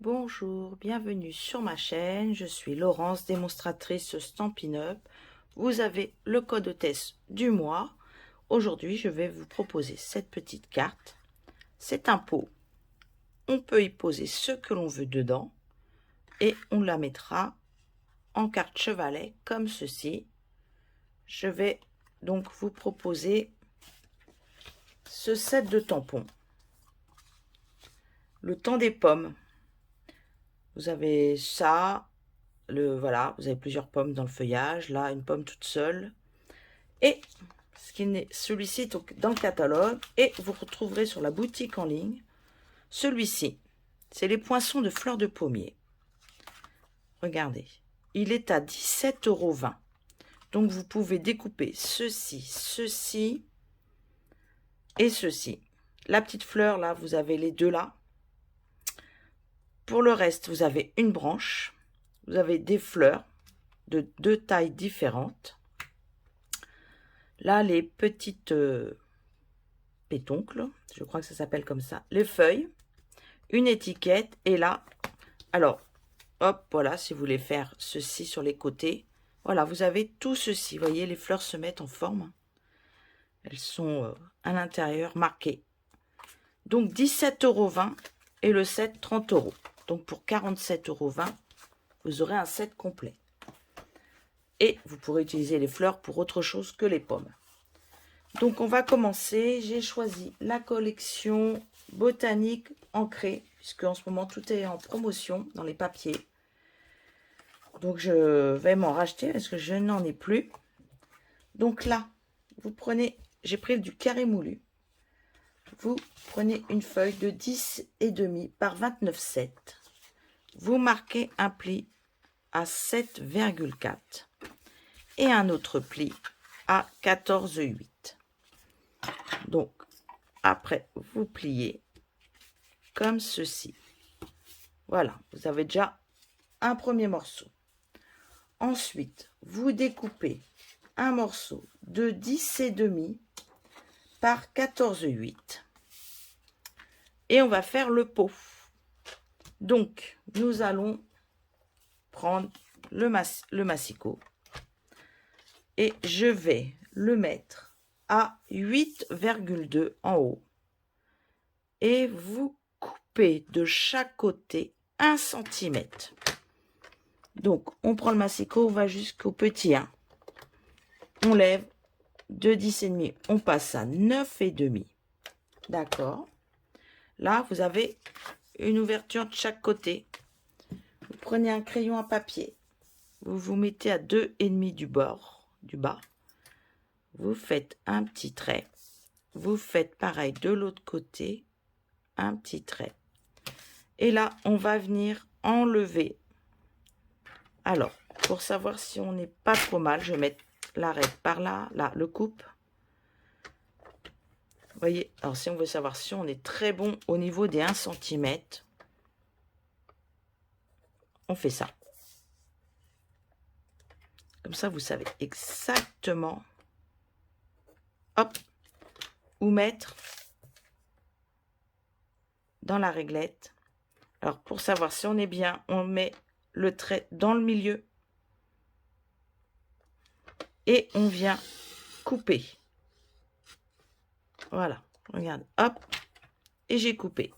Bonjour, bienvenue sur ma chaîne. Je suis Laurence, démonstratrice Stampin' Up. Vous avez le code hôtesse du mois. Aujourd'hui, je vais vous proposer cette petite carte. C'est un pot. On peut y poser ce que l'on veut dedans et on la mettra en carte chevalet comme ceci. Je vais donc vous proposer ce set de tampons. Le temps des pommes. Vous avez ça, voilà, vous avez plusieurs pommes dans le feuillage, là une pomme toute seule. Et celui-ci est dans le catalogue et vous retrouverez sur la boutique en ligne. Celui-ci, c'est les poinçons de fleurs de pommier. Regardez, il est à 17,20 €. Donc vous pouvez découper ceci, ceci et ceci. La petite fleur, là, vous avez les deux là. Pour le reste, vous avez une branche. Vous avez des fleurs de deux tailles différentes. Là, les petites pétoncles, je crois que ça s'appelle comme ça. Les feuilles, une étiquette. Et là, alors, hop, voilà, si vous voulez faire ceci sur les côtés. Voilà, vous avez tout ceci. Vous voyez, les fleurs se mettent en forme. Elles sont à l'intérieur marquées. Donc, 17,20 € et le set, 30 €. Donc, pour 47,20 €, vous aurez un set complet. Et vous pourrez utiliser les fleurs pour autre chose que les pommes. Donc, on va commencer. J'ai choisi la collection botanique ancrée, puisque en ce moment, tout est en promotion dans les papiers. Donc, je vais m'en racheter parce que je n'en ai plus. Donc là, vous prenez, j'ai pris du carré moulu. Vous prenez une feuille de 10,5 par 29,7. Vous marquez un pli à 7,4 et un autre pli à 14,8. Donc, après, vous pliez comme ceci. Voilà, vous avez déjà un premier morceau. Ensuite, vous découpez un morceau de 10,5 par 14,8. Et on va faire le pot. Donc, nous allons prendre le massicot et je vais le mettre à 8,2 en haut. Et vous coupez de chaque côté 1 cm. Donc, on prend le massicot, on va jusqu'au petit 1. On lève de 10,5, on passe à 9,5. D'accord. Là, vous avez une ouverture de chaque côté. Vous prenez un crayon à papier. Vous vous mettez à 2,5 du bord, du bas. Vous faites un petit trait. Vous faites pareil de l'autre côté. Un petit trait. Et là, on va venir enlever. Alors, pour savoir si on n'est pas trop mal, je vais mettre l'arête par là, là, le coupe. Vous voyez, alors si on veut savoir si on est très bon au niveau des 1 cm, on fait ça. Comme ça, vous savez exactement, hop, où mettre dans la réglette. Alors, pour savoir si on est bien, on met le trait dans le milieu et on vient couper. Voilà, regarde, hop, et j'ai coupé.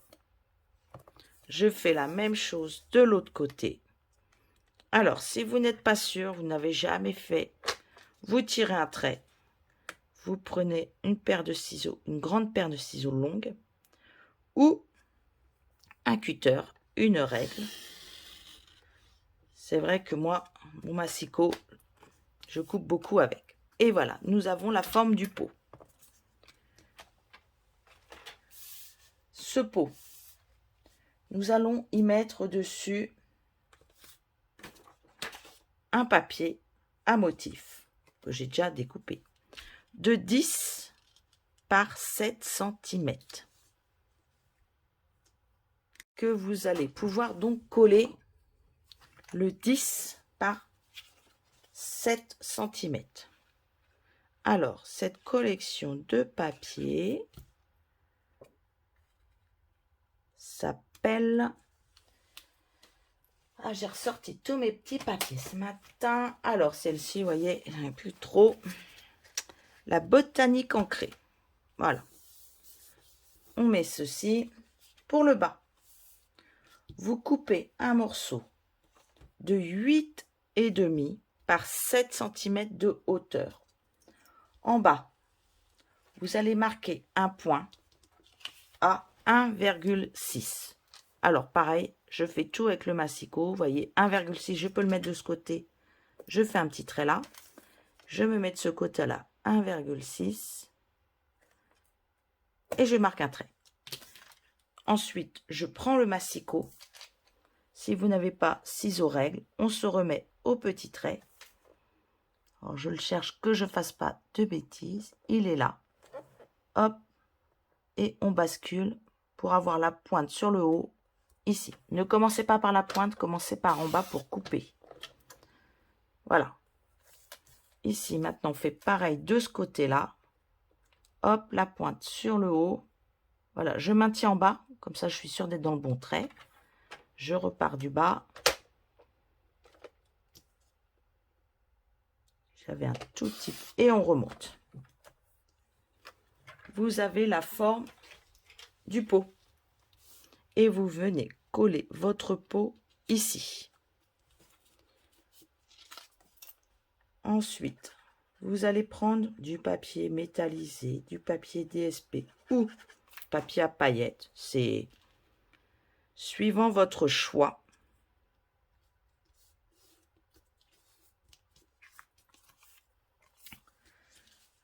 Je fais la même chose de l'autre côté. Alors, si vous n'êtes pas sûr, vous n'avez jamais fait, vous tirez un trait. Vous prenez une paire de ciseaux, une grande paire de ciseaux longue ou un cutter, une règle. C'est vrai que moi, mon massicot, je coupe beaucoup avec. Et voilà, nous avons la forme du pot. Ce pot, nous allons y mettre dessus un papier à motif que j'ai déjà découpé de 10 par 7 cm que vous allez pouvoir donc coller le 10 par 7 cm. Alors, cette collection de papier s'appelle Ah, j'ai ressorti tous mes petits papiers ce matin. Alors, celle-ci, vous voyez, j'en ai plus trop. La botanique ancrée. Voilà. On met ceci pour le bas. Vous coupez un morceau de 8,5 par 7 cm de hauteur. En bas, vous allez marquer un point à 1,6. Alors, pareil, je fais tout avec le massicot. Vous voyez, 1,6, je peux le mettre de ce côté. Je fais un petit trait là. Je me mets de ce côté-là, 1,6. Et je marque un trait. Ensuite, je prends le massicot. Si vous n'avez pas ciseaux règles, on se remet au petit trait. Alors, je le cherche que je ne fasse pas de bêtises. Il est là. Hop. Et on bascule pour avoir la pointe sur le haut, ici. Ne commencez pas par la pointe, commencez par en bas pour couper. Voilà. Ici, maintenant, on fait pareil de ce côté-là. Hop, la pointe sur le haut. Voilà, je maintiens en bas. Comme ça, je suis sûre d'être dans le bon trait. Je repars du bas. J'avais un tout petit peu. Et on remonte. Vous avez la forme du pot. Et vous venez coller votre pot ici. Ensuite, vous allez prendre du papier métallisé, du papier DSP ou papier à paillettes. C'est suivant votre choix.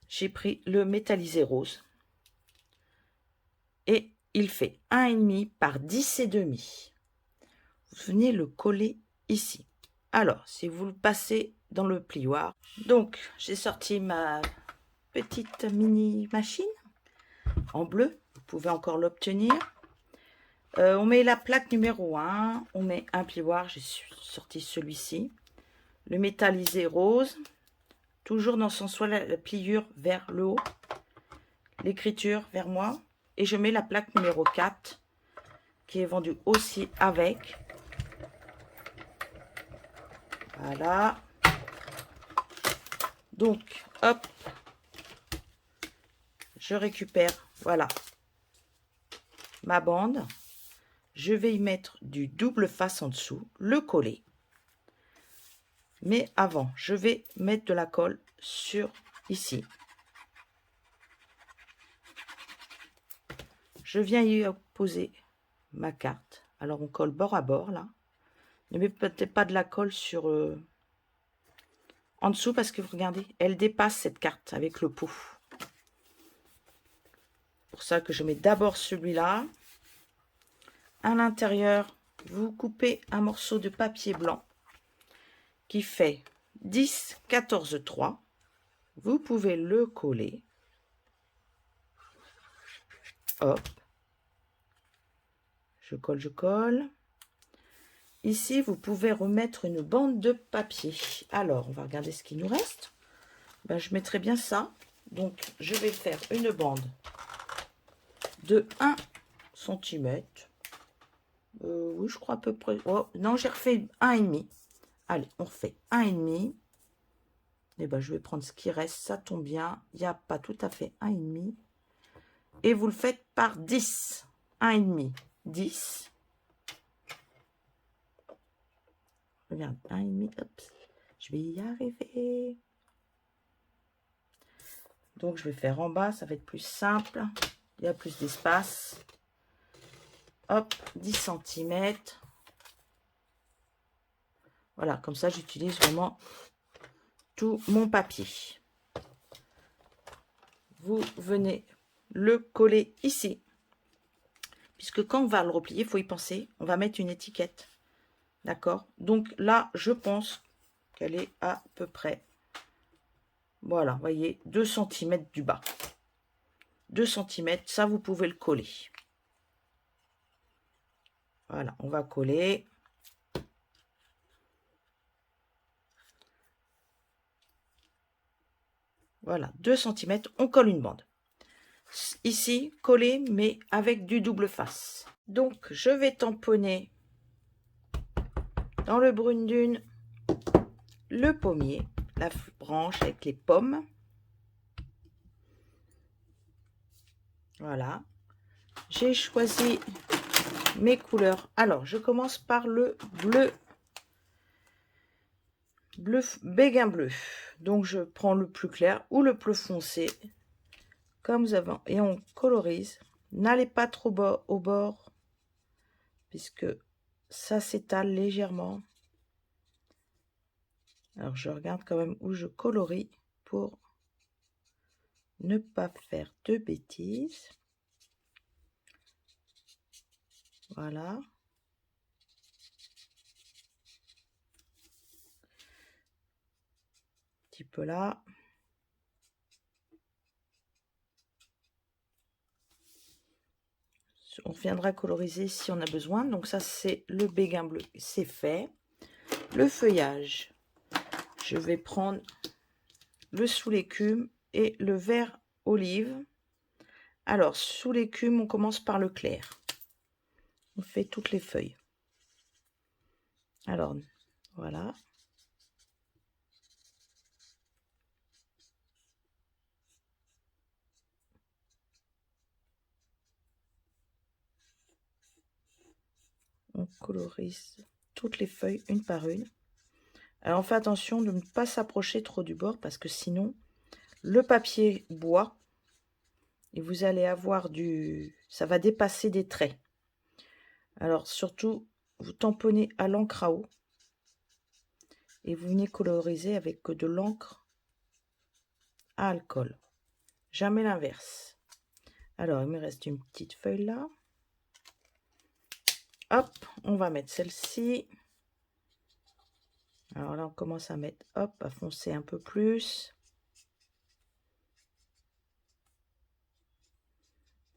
J'ai pris le métallisé rose. Et il fait 1,5 par 10,5. Vous venez le coller ici. Alors, si vous le passez dans le plioir. Donc, j'ai sorti ma petite mini machine en bleu. Vous pouvez encore l'obtenir. On met la plaque numéro 1. On met un plioir. J'ai sorti celui-ci. Le métallisé rose. Toujours dans son sens, la pliure vers le haut. L'écriture vers moi. Et je mets la plaque numéro 4 qui est vendue aussi avec. Voilà. Donc, hop. Je récupère, voilà, ma bande. Je vais y mettre du double face en dessous, le coller. Mais avant, je vais mettre de la colle sur ici. Je viens y poser ma carte. Alors, on colle bord à bord, là. Ne mettez peut-être pas de la colle sur en dessous, parce que, regardez, elle dépasse cette carte avec le pot. Pour ça que je mets d'abord celui-là. À l'intérieur, vous coupez un morceau de papier blanc qui fait 10, 14, 3. Vous pouvez le coller. Hop. Je colle, je colle. Ici, vous pouvez remettre une bande de papier. Alors, on va regarder ce qui nous reste. Ben, je mettrai bien ça. Donc, je vais faire une bande de 1 cm. Oui, je crois à peu près. Oh, non, j'ai refait 1,5. Allez, on refait 1,5. Et ben, je vais prendre ce qui reste. Ça tombe bien. Il n'y a pas tout à fait 1,5. Et vous le faites par 10. 1,5, 10. Regarde, 1,5. Hop. Je vais y arriver. Donc, je vais faire en bas. Ça va être plus simple. Il y a plus d'espace. Hop, 10 cm. Voilà, comme ça, j'utilise vraiment tout mon papier. Vous venez le coller ici. Puisque quand on va le replier, il faut y penser. On va mettre une étiquette. D'accord? Donc là, je pense qu'elle est à peu près, voilà, vous voyez, 2 cm du bas. 2 cm, ça, vous pouvez le coller. Voilà, on va coller. Voilà, 2 cm, on colle une bande. Ici, coller, mais avec du double face. Donc, je vais tamponner Dans le brune dune, le pommier, la branche avec les pommes. Voilà. J'ai choisi mes couleurs. Alors, je commence par le bleu. Bleu, béguin bleu. Donc, je prends le plus clair ou le plus foncé. Comme vous avez. Et on colorise. N'allez pas trop bas au bord. Puisque ça s'étale légèrement. Alors, je regarde quand même où je colorie pour ne pas faire de bêtises. Voilà. Un petit peu là. On viendra coloriser si on a besoin. Donc ça, c'est le béguin bleu. C'est fait. Le feuillage. Je vais prendre le sous l'écume et le vert olive. Alors, sous l'écume, on commence par le clair. On fait toutes les feuilles. Alors, voilà. On colorise toutes les feuilles une par une. Alors, on fait attention de ne pas s'approcher trop du bord parce que sinon, le papier boit et vous allez avoir ça va dépasser des traits. Alors, surtout, vous tamponnez à l'encre à eau et vous venez coloriser avec de l'encre à alcool. Jamais l'inverse. Alors, il me reste une petite feuille là. Hop, on va mettre celle-ci. Alors là, on commence à mettre, hop, à foncer un peu plus.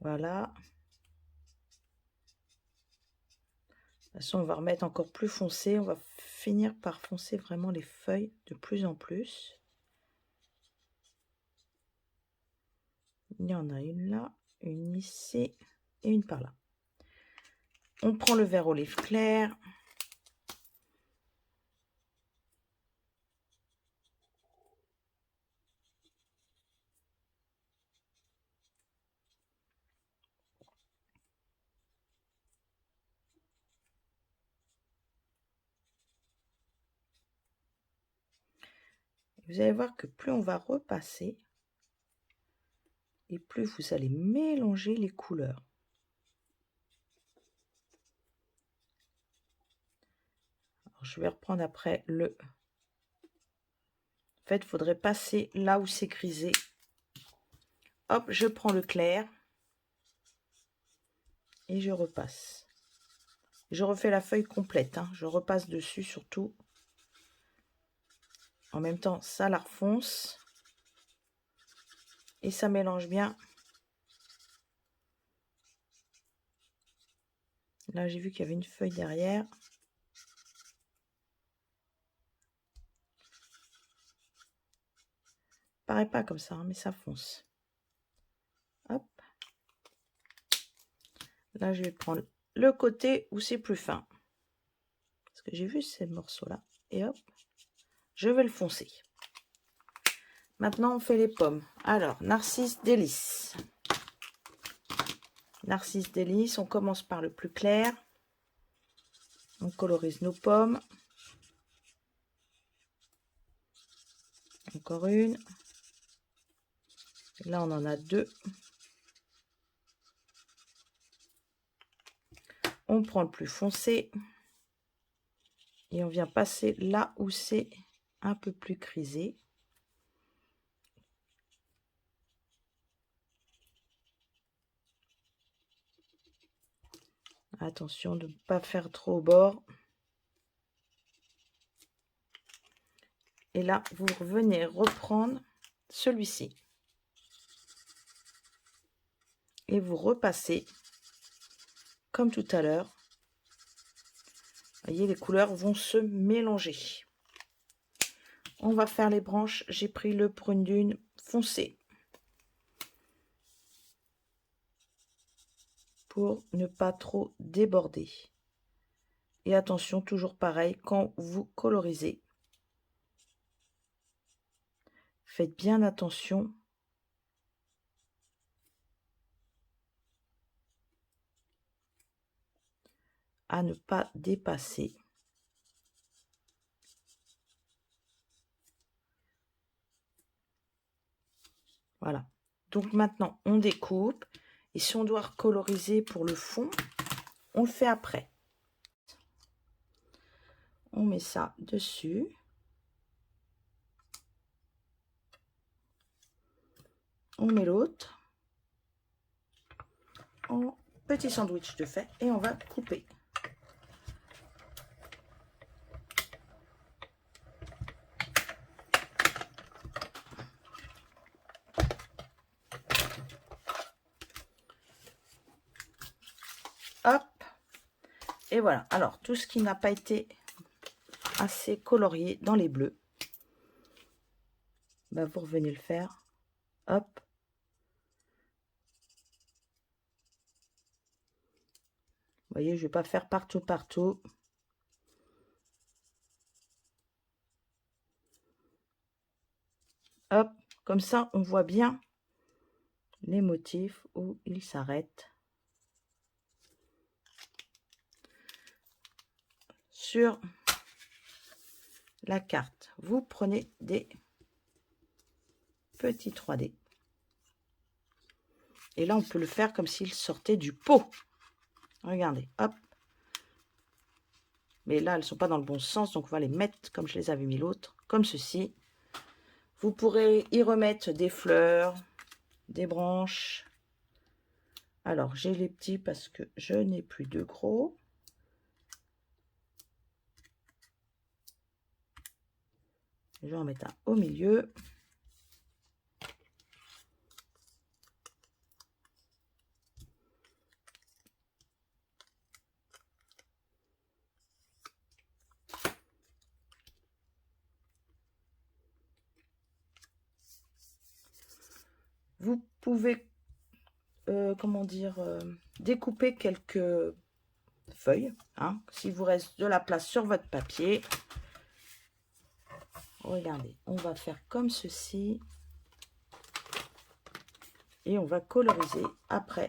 Voilà. De toute façon, on va remettre encore plus foncé. On va finir par foncer vraiment les feuilles de plus en plus. Il y en a une là, une ici et une par là. On prend le vert olive clair. Vous allez voir que plus on va repasser, et plus vous allez mélanger les couleurs. Alors, je vais reprendre après le... En fait, il faudrait passer là où c'est grisé. Hop, je prends le clair. Et je repasse. Je refais la feuille complète. Hein. Je repasse dessus surtout. En même temps, ça la refonce. Et ça mélange bien. Là, j'ai vu qu'il y avait une feuille derrière. Paraît pas comme ça, hein, mais ça fonce. Hop. Là, je vais prendre le côté où c'est plus fin. Parce que j'ai vu ces morceaux-là. Et hop, je vais le foncer. Maintenant, on fait les pommes. Alors, Narcisse Délice. Narcisse Délice, on commence par le plus clair. On colorise nos pommes. Encore une. Là, on en a deux. On prend le plus foncé. Et on vient passer là où c'est un peu plus grisé. Attention de ne pas faire trop au bord. Et là, vous revenez reprendre celui-ci. Et vous repassez comme tout à l'heure. Vous voyez, les couleurs vont se mélanger. On va faire les branches. J'ai pris le prune dune foncé. Pour ne pas trop déborder. Et attention, toujours pareil, quand vous colorisez, faites bien attention à ne pas dépasser. Voilà. Donc maintenant, on découpe. Et si on doit recoloriser pour le fond, on le fait après. On met ça dessus. On met l'autre en petit sandwich de fait et on va couper. Hop. Et voilà. Alors, tout ce qui n'a pas été assez colorié dans les bleus, bah, vous revenez le faire. Hop. Vous voyez, je ne vais pas faire partout. Hop. Comme ça, on voit bien les motifs où ils s'arrêtent. Sur la carte, vous prenez des petits 3D. Et là, on peut le faire comme s'il sortait du pot. Regardez, hop. Mais là, elles ne sont pas dans le bon sens, donc on va les mettre comme je les avais mis l'autre, comme ceci. Vous pourrez y remettre des fleurs, des branches. Alors, j'ai les petits parce que je n'ai plus de gros. Je vais en mettre un au milieu. Vous pouvez, comment dire, découper quelques feuilles, hein, s'il vous reste de la place sur votre papier. Regardez, on va faire comme ceci. Et on va coloriser après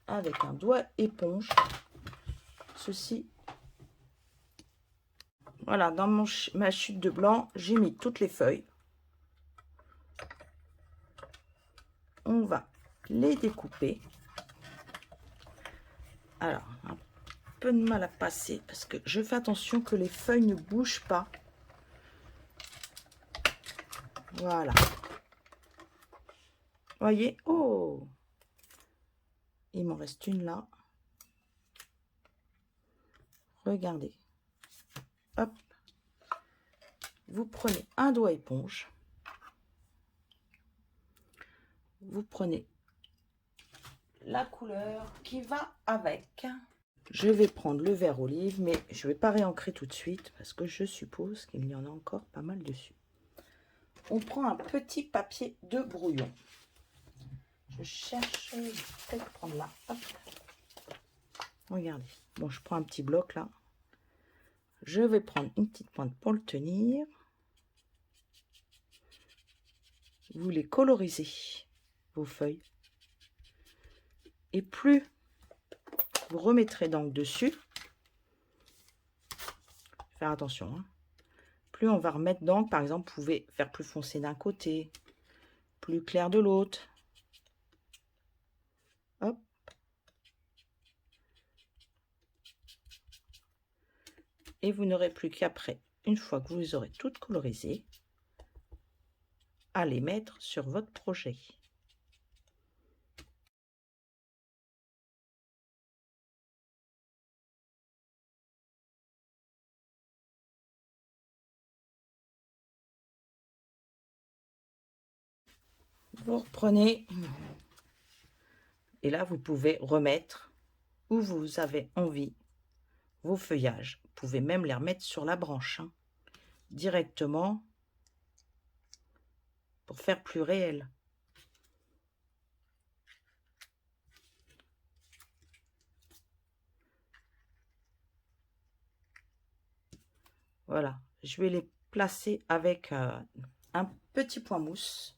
avec un doigt éponge. Ceci. Voilà, dans ma chute de blanc, j'ai mis toutes les feuilles. On va les découper. Alors, un peu de mal à passer parce que je fais attention que les feuilles ne bougent pas. Voilà. Voyez, oh, il m'en reste une là. Regardez. Hop. Vous prenez un doigt éponge. Vous prenez la couleur qui va avec. Je vais prendre le vert olive, mais je ne vais pas réancrer tout de suite parce que je suppose qu'il y en a encore pas mal dessus. On prend un petit papier de brouillon. Je cherche, je vais peut-être prendre là. Hop. Regardez. Bon, je prends un petit bloc là. Je vais prendre une petite pointe pour le tenir. Vous les colorisez, vos feuilles. Et plus vous remettrez donc dessus, faire attention, hein, plus on va remettre donc, par exemple, vous pouvez faire plus foncé d'un côté, plus clair de l'autre. Hop. Et vous n'aurez plus qu'après, une fois que vous aurez toutes colorisées, à les mettre sur votre projet. Vous reprenez et là vous pouvez remettre où vous avez envie vos feuillages. Vous pouvez même les remettre sur la branche, hein, directement pour faire plus réel. Voilà, je vais les placer avec un petit point mousse.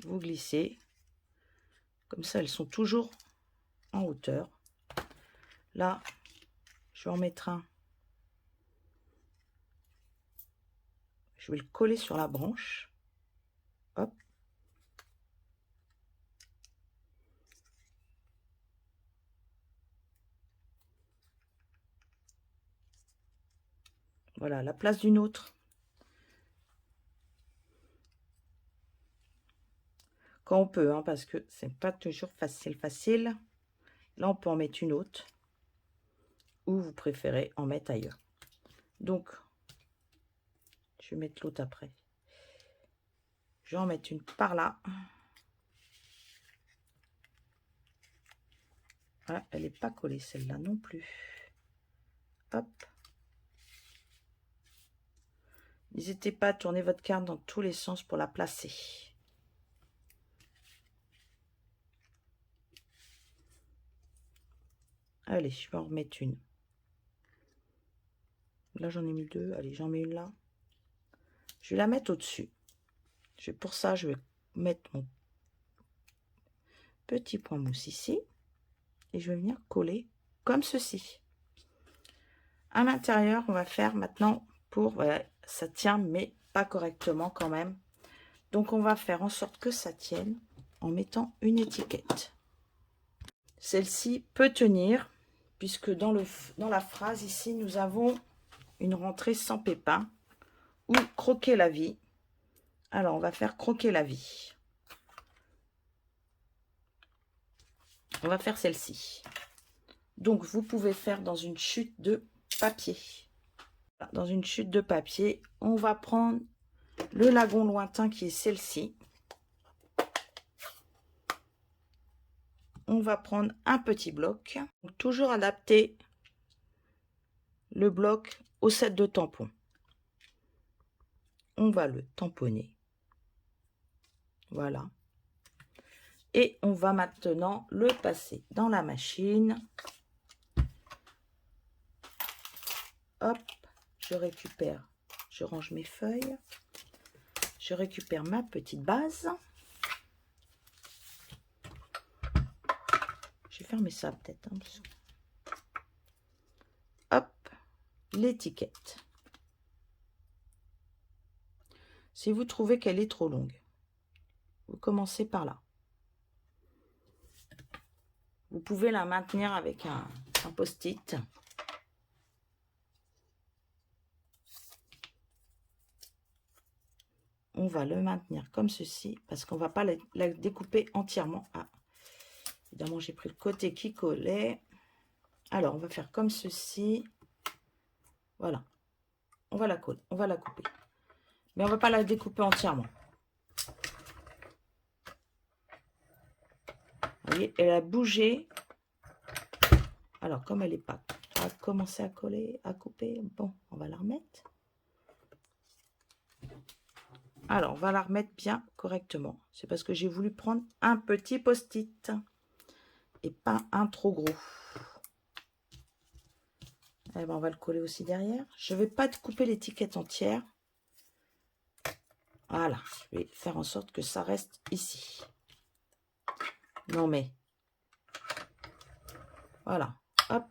Vous glissez. Comme ça, elles sont toujours en hauteur. Là, je vais en mettre un. Je vais le coller sur la branche. Hop. Voilà, à la place d'une autre. Quand on peut, hein, parce que c'est pas toujours facile. Là, on peut en mettre une autre. Ou vous préférez en mettre ailleurs. Donc, je vais mettre l'autre après. Je vais en mettre une par là. Ah, elle n'est pas collée, celle-là non plus. Hop. N'hésitez pas à tourner votre carte dans tous les sens pour la placer. Allez, je vais en remettre une. Là, j'en ai mis deux. Allez, j'en mets une là. Je vais la mettre au-dessus. Pour ça, je vais mettre mon petit point mousse ici. Et je vais venir coller comme ceci. À l'intérieur, on va faire maintenant pour... Voilà, ça tient, mais pas correctement quand même. Donc, on va faire en sorte que ça tienne en mettant une étiquette. Celle-ci peut tenir, puisque dans la phrase ici, nous avons une rentrée sans pépins ou croquer la vie. Alors, on va faire croquer la vie. On va faire celle-ci. Donc, vous pouvez faire dans une chute de papier. Dans une chute de papier, on va prendre le lagon lointain qui est celle-ci. On va prendre un petit bloc. Donc, toujours adapter le bloc au set de tampons. On va le tamponner. Voilà. Et on va maintenant le passer dans la machine. Hop, je récupère, je range mes feuilles. Je récupère ma petite base. Je vais fermer ça peut-être. Hop, l'étiquette. Si vous trouvez qu'elle est trop longue, vous commencez par là. Vous pouvez la maintenir avec un post-it. On va le maintenir comme ceci, parce qu'on ne va pas la découper entièrement. Ah, évidemment, j'ai pris le côté qui collait. Alors, on va faire comme ceci. Voilà. On va la coller, on va la couper. Mais on ne va pas la découper entièrement. Vous voyez, elle a bougé. Alors, comme elle n'est pas à commencer à coller, à couper, bon, on va la remettre. Alors, on va la remettre bien correctement. C'est parce que j'ai voulu prendre un petit post-it et pas un trop gros. Eh ben, on va le coller aussi derrière. Je ne vais pas couper l'étiquette entière. Voilà, je vais faire en sorte que ça reste ici. Non mais, voilà, hop.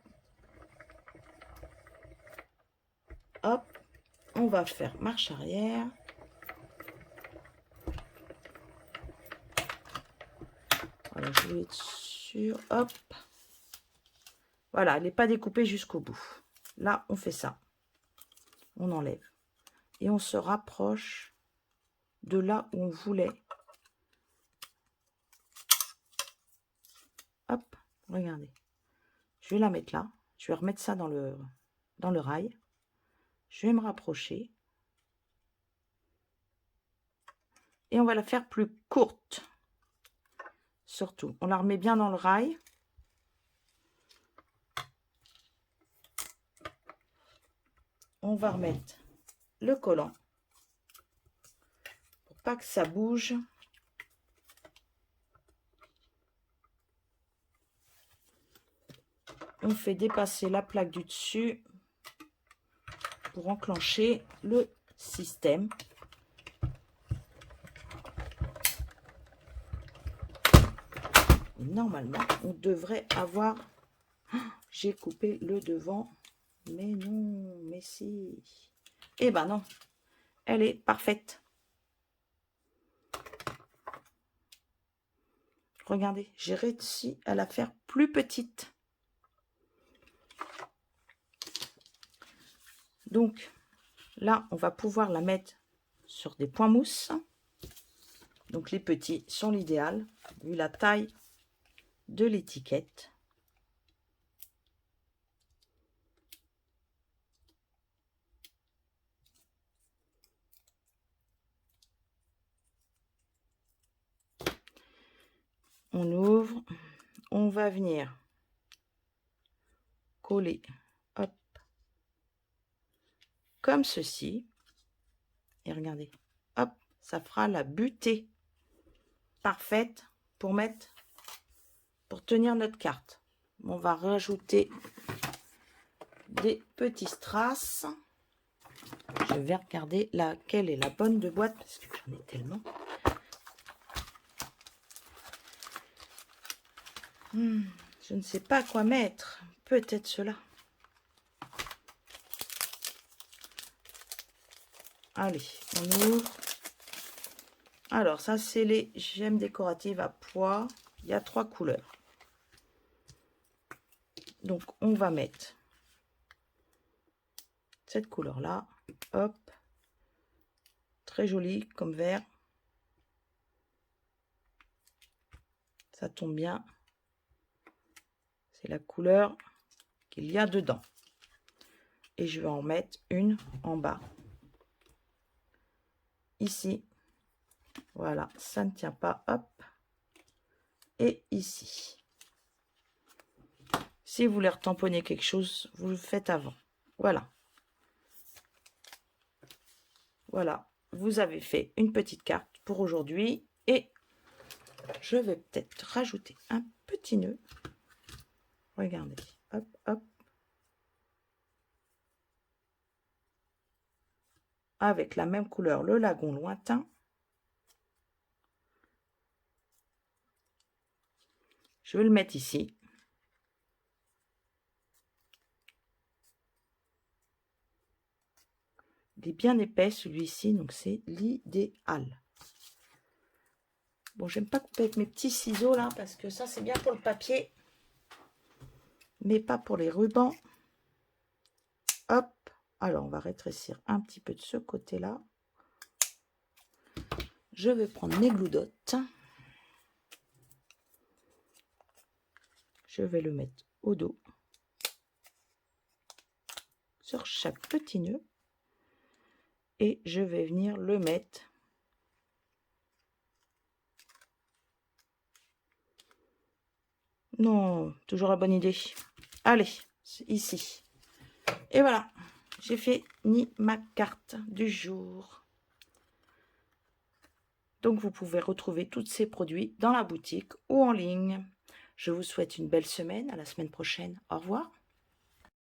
Hop, on va faire marche arrière. Voilà, je vais être sûre, hop. Voilà, elle n'est pas découpée jusqu'au bout. Là, on fait ça. On enlève. Et on se rapproche de là où on voulait. Hop, regardez. Je vais la mettre là. Je vais remettre ça dans le rail. Je vais me rapprocher. Et on va la faire plus courte. Surtout, on la remet bien dans le rail. On va remettre le collant. pas que ça bouge. On fait dépasser la plaque du dessus pour enclencher le système. Et normalement, on devrait avoir... J'ai coupé le devant. Mais non, mais si. Eh ben non, elle est parfaite. Regardez, j'ai réussi à la faire plus petite. Donc, là, on va pouvoir la mettre sur des points mousse. Donc, les petits sont l'idéal, vu la taille de l'étiquette. On ouvre, on va venir coller, hop, comme ceci. Et regardez, hop, ça fera la butée parfaite pour mettre, pour tenir notre carte. On va rajouter des petits strass. Je vais regarder laquelle est la bonne de boîte parce que j'en ai tellement. Je ne sais pas quoi mettre. Peut-être cela. Allez, on ouvre. Alors, ça, c'est les gemmes décoratives à pois. Il y a 3 couleurs. Donc, on va mettre cette couleur-là. Hop. Très jolie comme vert. Ça tombe bien. C'est la couleur qu'il y a dedans. Et je vais en mettre une en bas. Ici. Voilà, ça ne tient pas. Hop. Et ici. Si vous voulez retamponner quelque chose, vous le faites avant. Voilà. Voilà. Vous avez fait une petite carte pour aujourd'hui. Et je vais peut-être rajouter un petit nœud. Regardez. Hop, hop. Avec la même couleur, le lagon lointain. Je vais le mettre ici. Il est bien épais celui-ci, donc c'est l'idéal. Bon, j'aime pas couper avec mes petits ciseaux là, parce que ça c'est bien pour le papier, mais pas pour les rubans. Hop, alors on va rétrécir un petit peu de ce côté-là. Je vais prendre mes gloudottes. Je vais le mettre au dos, sur chaque petit nœud. Et je vais venir le mettre non, toujours la bonne idée. Allez, ici. Et voilà, j'ai fini ma carte du jour. Donc, vous pouvez retrouver tous ces produits dans la boutique ou en ligne. Je vous souhaite une belle semaine. À la semaine prochaine. Au revoir.